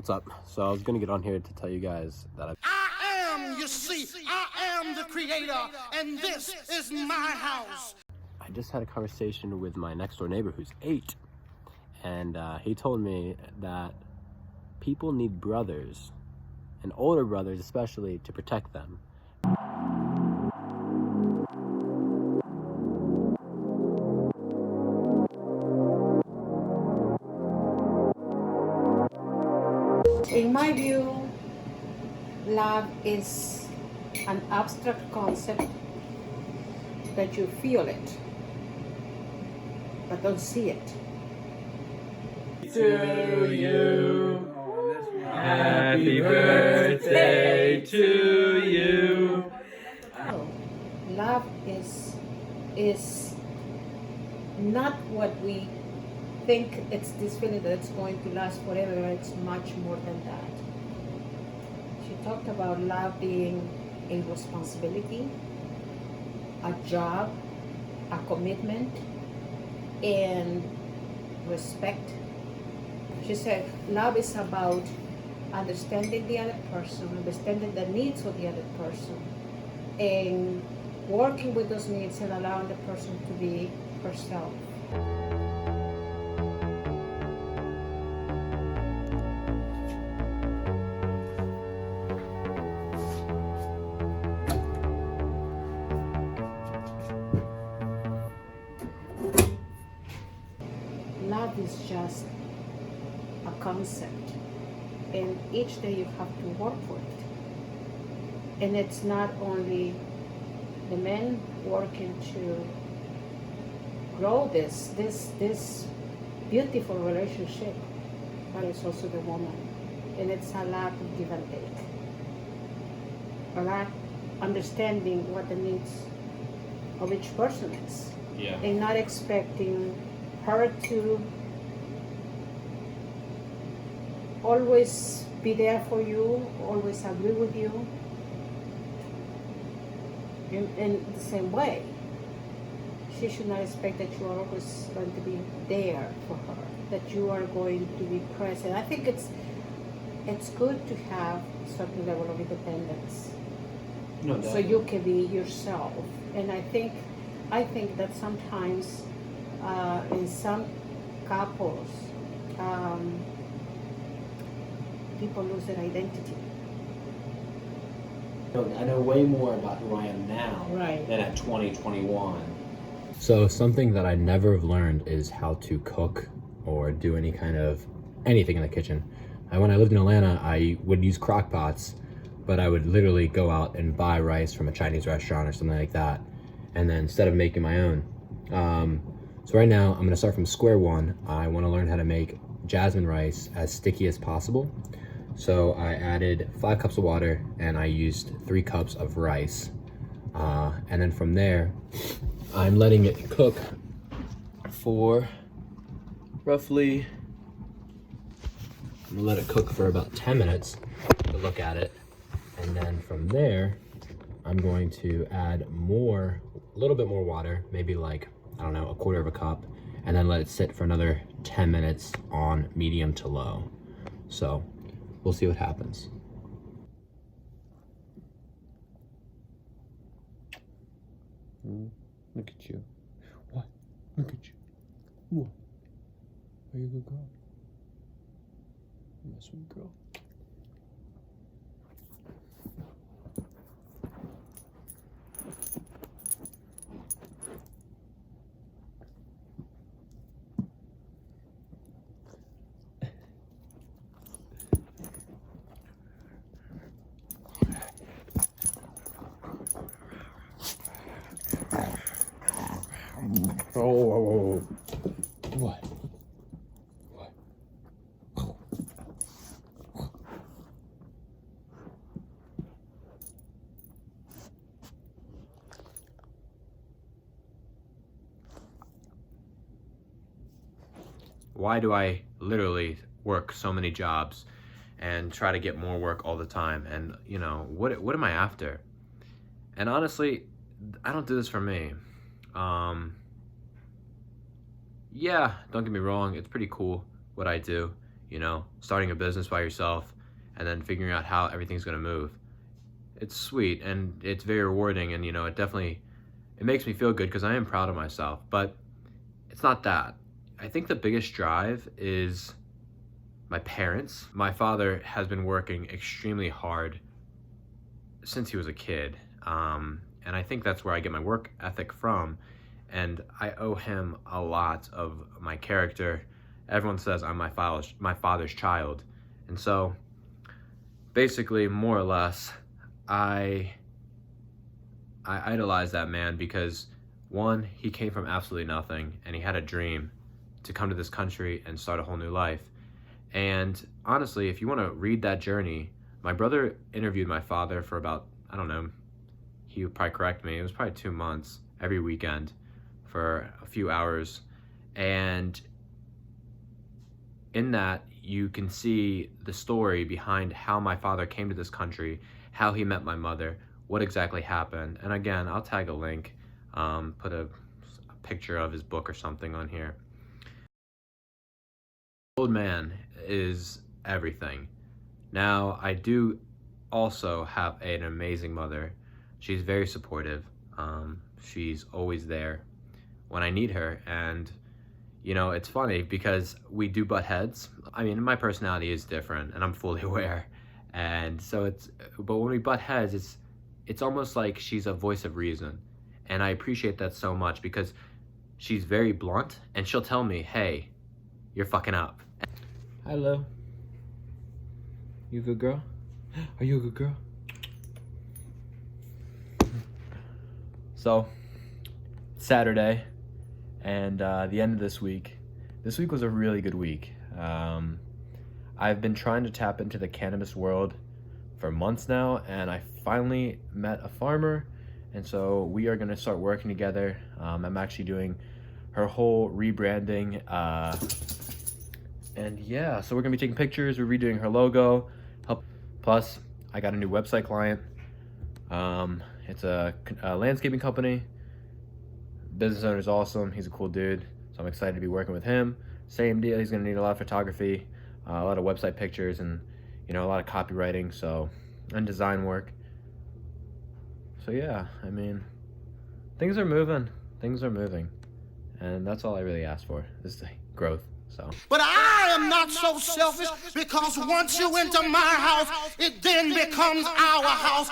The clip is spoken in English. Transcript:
What's up? So I was gonna get on here to tell you guys that I am the creator, and this is my house. I just had a conversation with my next door neighbor who's 8, and he told me that people need brothers, and older brothers especially, to protect them. In my view, love is an abstract concept that you feel it, but don't see it. To you, happy birthday to you. Love is not what we think. It's this feeling that it's going to last forever. It's much more than that. She talked about love being a responsibility, a job, a commitment, and respect. She said love is about understanding the other person, understanding the needs of the other person, and working with those needs and allowing the person to be herself. Love is just a concept, and each day you have to work for it. And it's not only the men working to grow this beautiful relationship, but it's also the woman. And it's a lot of give and take. A lot understanding what the needs of each person is. Yeah. And not expecting her to always be there for you, always agree with you in the same way. She should not expect that you are always going to be there for her, that you are going to be present. I think it's good to have a certain level of independence, so you can be yourself. And I think that sometimes in some couples, people lose their identity. I know way more about who I am now Right. than at 20, 21. So something that I never have learned is how to cook or do anything in the kitchen. When I lived in Atlanta, I would use crock pots, but I would literally go out and buy rice from a Chinese restaurant or something like that, and then instead of making my own. So right now I'm gonna start from square one. I wanna learn how to make jasmine rice as sticky as possible. So I added 5 cups of water and I used 3 cups of rice. And then from there, I'm letting it cook for roughly, I'm gonna let it cook for about 10 minutes to look at it. And then from there, I'm going to add a little bit more water, maybe like, I don't know, 1/4 of a cup, and then let it sit for another 10 minutes on medium to low. So we'll see what happens. Look at you. What? Look at you. What? Are you a good girl? You're a sweet girl. Oh. What? What? Why do I literally work so many jobs and try to get more work all the time? And you know, what am I after? And honestly, I don't do this for me. Yeah, don't get me wrong, it's pretty cool what I do. you know, starting a business by yourself and then figuring out how everything's going to move. It's sweet and it's very rewarding, and you know, it makes me feel good because I am proud of myself. But it's not that. I think the biggest drive is my parents. My father has been working extremely hard since he was a kid, and I think that's where I get my work ethic from, and I owe him a lot of my character. Everyone says I'm my father's child, and so basically, more or less, I idolize that man because, one, he came from absolutely nothing and he had a dream to come to this country and start a whole new life. And honestly, if you want to read that journey, my brother interviewed my father for about, I don't know, he would probably correct me, it was probably 2 months every weekend for a few hours. And in that, you can see the story behind how my father came to this country, how he met my mother, what exactly happened. And again, I'll tag a link, put a picture of his book or something on here. Old man is everything. Now, I do also have an amazing mother. She's very supportive. She's always there when I need her. And, you know, it's funny because we do butt heads. I mean, my personality is different and I'm fully aware. And so but when we butt heads, it's almost like she's a voice of reason. And I appreciate that so much because she's very blunt and she'll tell me, hey, you're fucking up. Hello. You a good girl? Are you a good girl? So, Saturday, and the end of this week. This week was a really good week. I've been trying to tap into the cannabis world for months now, and I finally met a farmer, and so we are gonna start working together. I'm actually doing her whole rebranding, and yeah, so we're gonna be taking pictures, we're redoing her logo. Plus, I got a new website client. It's a landscaping company. Business owner is awesome. He's a cool dude, so I'm excited to be working with him. Same deal. He's gonna need a lot of photography, a lot of website pictures, and you know, a lot of copywriting, and design work. So yeah, I mean, things are moving. Things are moving, and that's all I really asked for is growth. So. But I am not so selfish because once you enter my house, it then becomes our house.